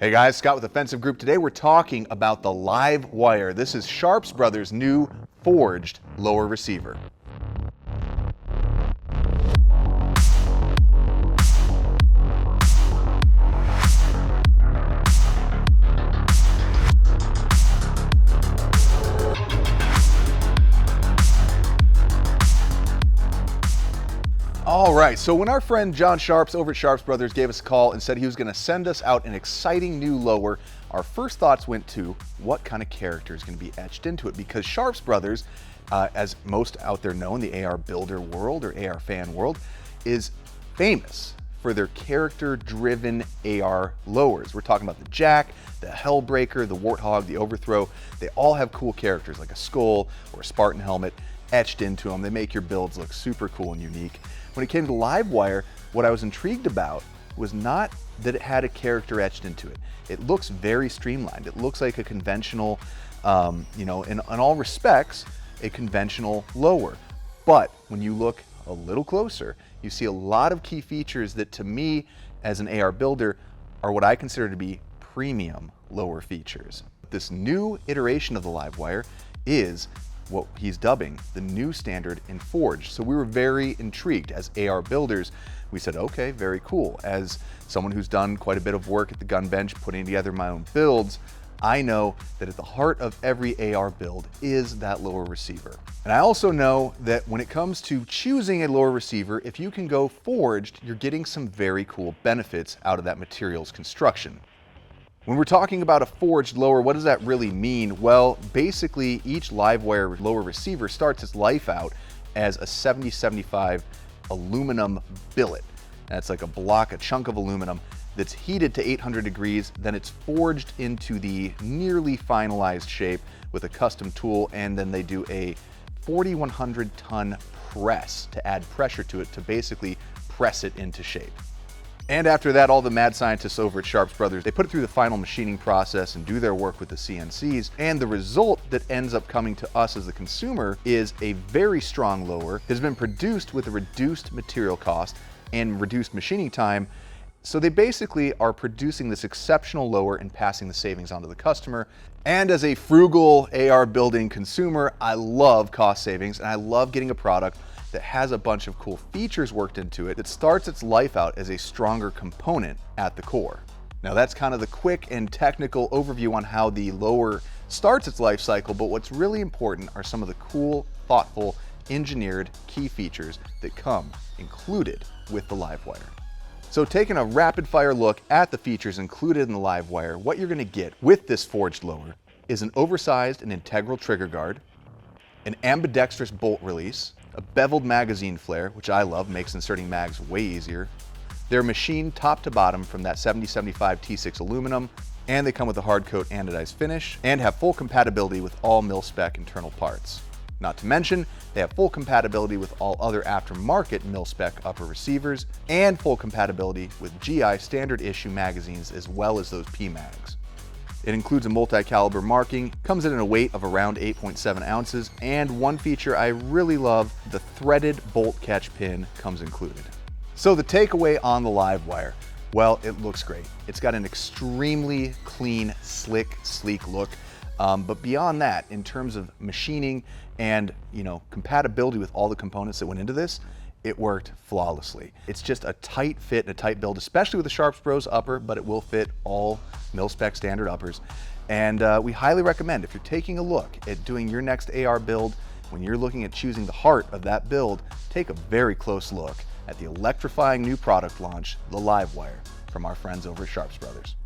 Hey guys, Scott with Offensive Group. Today we're talking about the Livewire. This is Sharps Brothers' new forged lower receiver. All right, so when our friend John Sharps over at Sharps Brothers gave us a call and said he was going to send us out an exciting new lower, our first thoughts went to what kind of character is going to be etched into it, because Sharps Brothers, as most out there know in the AR builder world or AR fan world, is famous for their character-driven AR lowers. We're talking about the Jack, the Hellbreaker, the Warthog, the Overthrow. They all have cool characters like a skull or a Spartan helmet etched into them. They make your builds look super cool and unique. When it came to Livewire, what I was intrigued about was not that it had a character etched into it. It looks very streamlined. It looks like a conventional, in all respects, a conventional lower. But when you look a little closer, you see a lot of key features that to me, as an AR builder, are what I consider to be premium lower features. This new iteration of the Livewire is what he's dubbing the new standard in Forged. So we were very intrigued as AR builders. We said, okay, very cool. As someone who's done quite a bit of work at the gun bench, putting together my own builds, I know that at the heart of every AR build is that lower receiver. And I also know that when it comes to choosing a lower receiver, if you can go forged, you're getting some very cool benefits out of that material's construction. When we're talking about a forged lower, what does that really mean? Well, basically each Livewire lower receiver starts its life out as a 7075 aluminum billet. That's like a chunk of aluminum that's heated to 800 degrees, then it's forged into the nearly finalized shape with a custom tool, and then they do a 4,100 ton press to add pressure to it to basically press it into shape. And after that, all the mad scientists over at Sharps Brothers, they put it through the final machining process and do their work with the CNCs. And the result that ends up coming to us as the consumer is a very strong lower. It has been produced with a reduced material cost and reduced machining time. So they basically are producing this exceptional lower and passing the savings on to the customer. And as a frugal AR building consumer, I love cost savings and I love getting a product that has a bunch of cool features worked into it that starts its life out as a stronger component at the core. Now that's kind of the quick and technical overview on how the lower starts its life cycle, but what's really important are some of the cool, thoughtful, engineered key features that come included with the Livewire. So taking a rapid fire look at the features included in the Livewire, what you're gonna get with this forged lower is an oversized and integral trigger guard, an ambidextrous bolt release, a beveled magazine flare, which I love, makes inserting mags way easier. They're machined top to bottom from that 7075 T6 aluminum, and they come with a hard coat anodized finish and have full compatibility with all mil-spec internal parts. Not to mention, they have full compatibility with all other aftermarket mil-spec upper receivers and full compatibility with GI standard issue magazines as well as those P-mags. It includes a multi-caliber marking, comes in a weight of around 8.7 ounces, and one feature I really love, the threaded bolt catch pin comes included. So the takeaway on the Livewire, well, it looks great. It's got an extremely clean, slick, sleek look. But beyond that, in terms of machining and compatibility with all the components that went into this, it worked flawlessly. It's just a tight fit and a tight build, especially with the Sharps Bros upper, but it will fit all mil-spec standard uppers. And we highly recommend, if you're taking a look at doing your next AR build, when you're looking at choosing the heart of that build, take a very close look at the electrifying new product launch, the Livewire, from our friends over at Sharps Brothers.